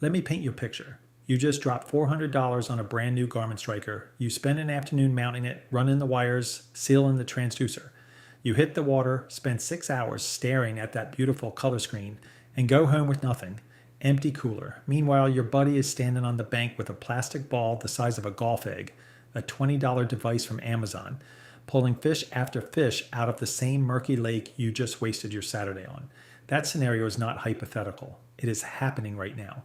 Let me paint you a picture. You just dropped $400 on a brand new Garmin Striker. You spend an afternoon mounting it, running the wires, sealing the transducer. You hit the water, spend 6 hours staring at that beautiful color screen, and go home with nothing. Empty cooler. Meanwhile, your buddy is standing on the bank with a plastic ball the size of a golf egg, a $20 device from Amazon, pulling fish after fish out of the same murky lake you just wasted your Saturday on. That scenario is not hypothetical. It is happening right now.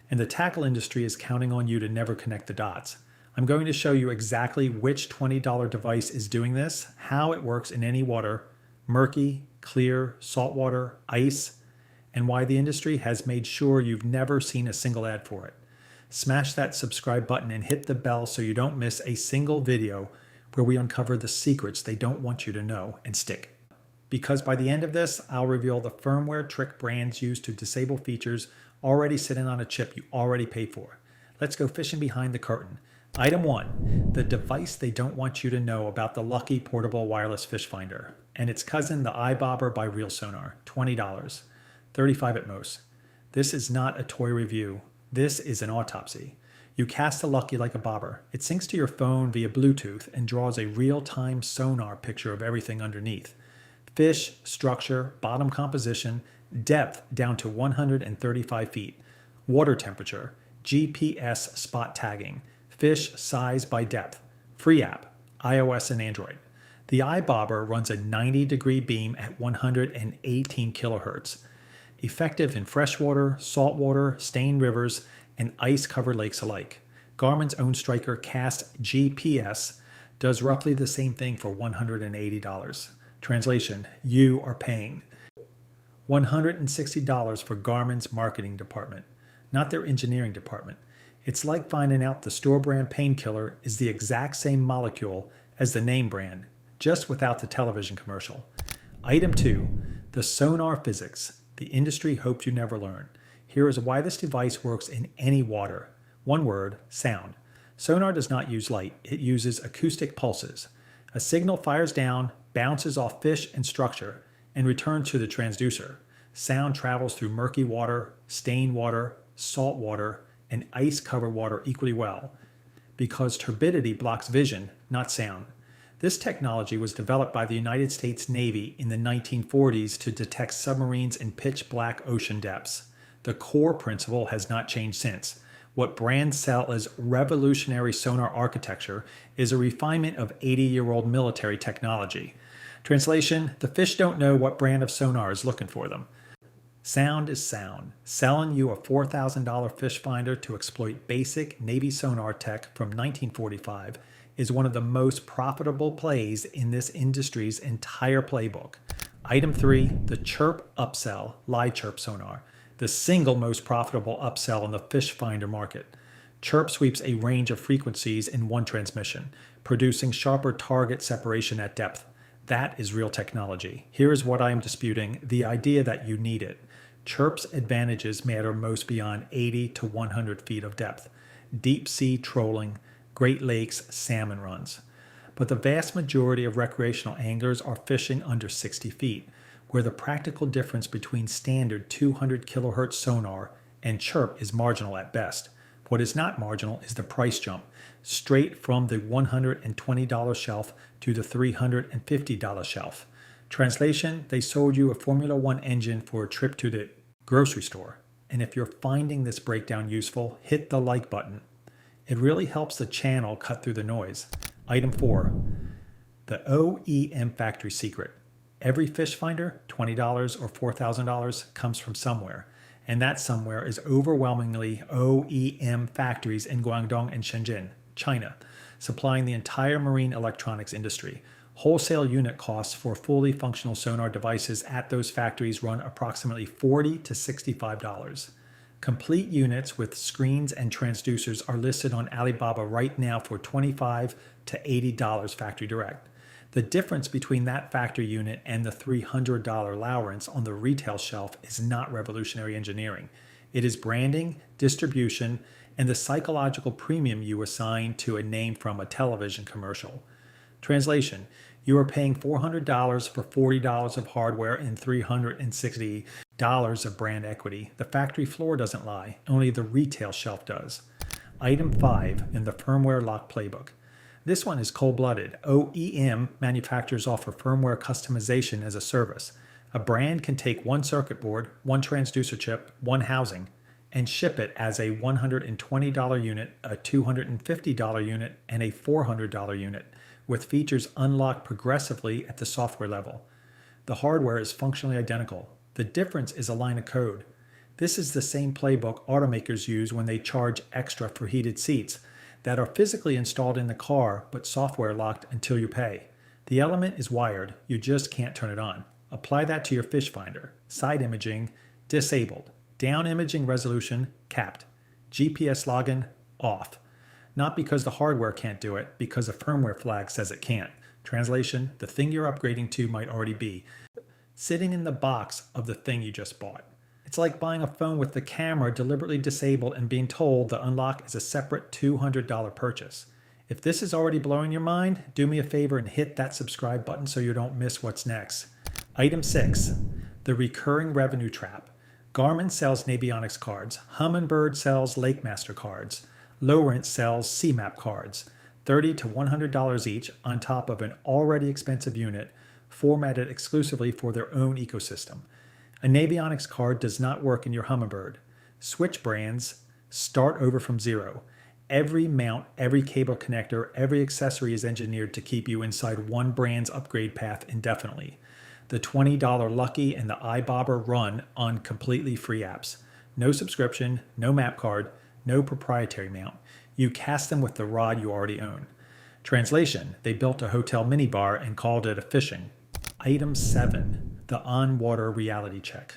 And the tackle industry is counting on you to never connect the dots. I'm going to show you exactly which $20 device is doing this, how it works in any water, murky, clear, saltwater, ice, and why the industry has made sure you've never seen a single ad for it. Smash that subscribe button and hit the bell so you don't miss a single video where we uncover the secrets they don't want you to know and stick. Because by the end of this, I'll reveal the firmware trick brands use to disable features already sitting on a chip you already paid for. Let's go fishing behind the curtain. Item 1, the device they don't want you to know about the Lucky Portable Wireless Fish Finder, and its cousin, the iBobber by Real Sonar, $20, $35 at most. This is not a toy review. This is an autopsy. You cast the Lucky like a bobber. It syncs to your phone via Bluetooth and draws a real-time sonar picture of everything underneath. Fish, structure, bottom composition, depth down to 135 feet, water temperature, GPS spot tagging, fish size by depth, free app, iOS and Android. The iBobber runs a 90-degree beam at 118 kilohertz, effective in freshwater, saltwater, stained rivers, and ice-covered lakes alike. Garmin's own Striker Cast GPS does roughly the same thing for $180. Translation, you are paying $160 for Garmin's marketing department, not their engineering department. It's like finding out the store brand painkiller is the exact same molecule as the name brand, just without the television commercial. Item 2, the Sonar Physics, the industry hoped you never learn. Here is why this device works in any water. One word, sound. Sonar does not use light, it uses acoustic pulses. A signal fires down, bounces off fish and structure, and returns to the transducer. Sound travels through murky water, stained water, salt water, and ice-covered water equally well, because turbidity blocks vision, not sound. This technology was developed by the United States Navy in the 1940s to detect submarines in pitch-black ocean depths. The core principle has not changed since. What brands sell as revolutionary sonar architecture is a refinement of 80-year-old military technology. Translation, the fish don't know what brand of sonar is looking for them. Sound is sound. Selling you a $4,000 fish finder to exploit basic Navy sonar tech from 1945 is one of the most profitable plays in this industry's entire playbook. Item 3, the Chirp Upsell live chirp sonar, the single most profitable upsell in the fish finder market. Chirp sweeps a range of frequencies in one transmission, producing sharper target separation at depth. That is real technology. Here is what I am disputing, the idea that you need it. Chirp's advantages matter most beyond 80 to 100 feet of depth. Deep sea trolling, Great Lakes salmon runs. But the vast majority of recreational anglers are fishing under 60 feet, where the practical difference between standard 200 kilohertz sonar and Chirp is marginal at best. What is not marginal is the price jump, straight from the $120 shelf to the $350 shelf. Translation, they sold you a Formula One engine for a trip to the grocery store. And if you're finding this breakdown useful, hit the like button. It really helps the channel cut through the noise. Item 4, the OEM Factory Secret. Every fish finder, $20 or $4,000, comes from somewhere. And that somewhere is overwhelmingly OEM factories in Guangdong and Shenzhen, China, supplying the entire marine electronics industry. Wholesale unit costs for fully functional sonar devices at those factories run approximately $40 to $65. Complete units with screens and transducers are listed on Alibaba right now for $25 to $80 factory direct. The difference between that factory unit and the $300 Lowrance on the retail shelf is not revolutionary engineering. It is branding, distribution, and the psychological premium you assign to a name from a television commercial. Translation, you are paying $400 for $40 of hardware and $360 dollars of brand equity. The factory floor doesn't lie, only the retail shelf does. Item 5 in the Firmware Lock Playbook. This one is cold-blooded. OEM manufacturers offer firmware customization as a service. A brand can take one circuit board, one transducer chip, one housing, and ship it as a $120 unit, a $250 unit, and a $400 unit, with features unlocked progressively at the software level. The hardware is functionally identical. The difference is a line of code. This is the same playbook automakers use when they charge extra for heated seats that are physically installed in the car but software locked until you pay. The element is wired, you just can't turn it on. Apply that to your fish finder. Side imaging, disabled. Down imaging resolution, capped. GPS login, off. Not because the hardware can't do it, because a firmware flag says it can't. Translation, the thing you're upgrading to might already be sitting in the box of the thing you just bought. It's like buying a phone with the camera deliberately disabled and being told the unlock is a separate $200 purchase. If this is already blowing your mind, do me a favor and hit that subscribe button so you don't miss what's next. Item 6, the recurring revenue trap. Garmin sells Navionics cards. Humminbird sells LakeMaster cards. Lowrent sells CMAP cards. $30 to $100 each on top of an already expensive unit formatted exclusively for their own ecosystem. A Navionics card does not work in your Humminbird. Switch brands, start over from zero. Every mount, every cable connector, every accessory is engineered to keep you inside one brand's upgrade path indefinitely. The $20 Lucky and the iBobber run on completely free apps. No subscription, no map card, no proprietary mount. You cast them with the rod you already own. Translation, they built a hotel minibar and called it a fishing. Item 7, the Onwater reality check.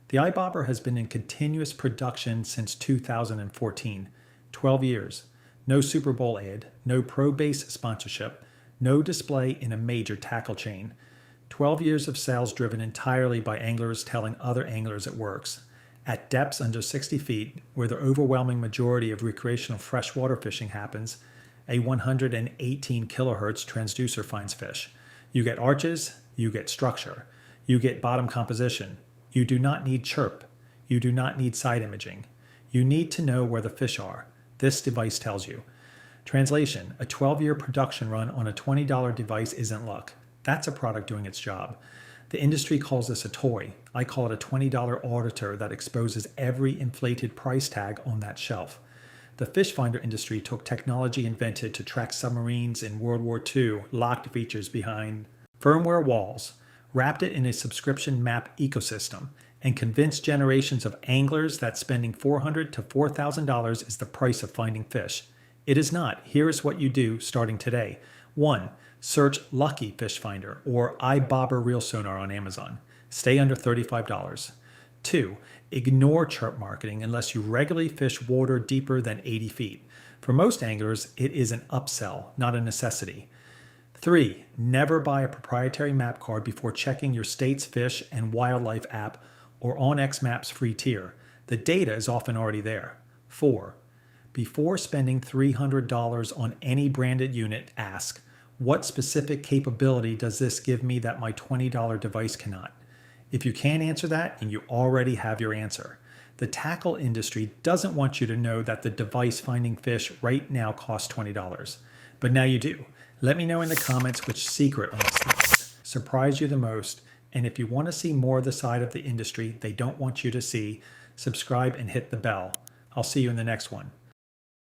The iBobber has been in continuous production since 2014, 12 years. No Super Bowl ad, no pro base sponsorship, no display in a major tackle chain. 12 years of sales driven entirely by anglers telling other anglers it works. At depths under 60 feet, where the overwhelming majority of recreational freshwater fishing happens, a 118 kilohertz transducer finds fish. You get arches, you get structure, you get bottom composition. You do not need chirp. You do not need side imaging. You need to know where the fish are. This device tells you. Translation, a 12-year production run on a $20 device isn't luck. That's a product doing its job. The industry calls this a toy. I call it a $20 auditor that exposes every inflated price tag on that shelf. The fish finder industry took technology invented to track submarines in World War II, locked features behind firmware walls, wrapped it in a subscription map ecosystem, and convinced generations of anglers that spending $400 to $4,000 is the price of finding fish. It is not. Here is what you do starting today. 1. Search Lucky Fish Finder or iBobber Real Sonar on Amazon. Stay under $35. 2. Ignore chirp marketing unless you regularly fish water deeper than 80 feet. For most anglers, it is an upsell, not a necessity. 3. Never buy a proprietary map card before checking your state's fish and wildlife app or OnX Maps free tier. The data is often already there. 4. Before spending $300 on any branded unit, ask, what specific capability does this give me that my $20 device cannot? If you can't answer that, and you already have your answer. The tackle industry doesn't want you to know that the device finding fish right now costs $20. But now you do. Let me know in the comments which secret on this list surprised you the most, and if you want to see more of the side of the industry they don't want you to see, subscribe and hit the bell. I'll see you in the next one.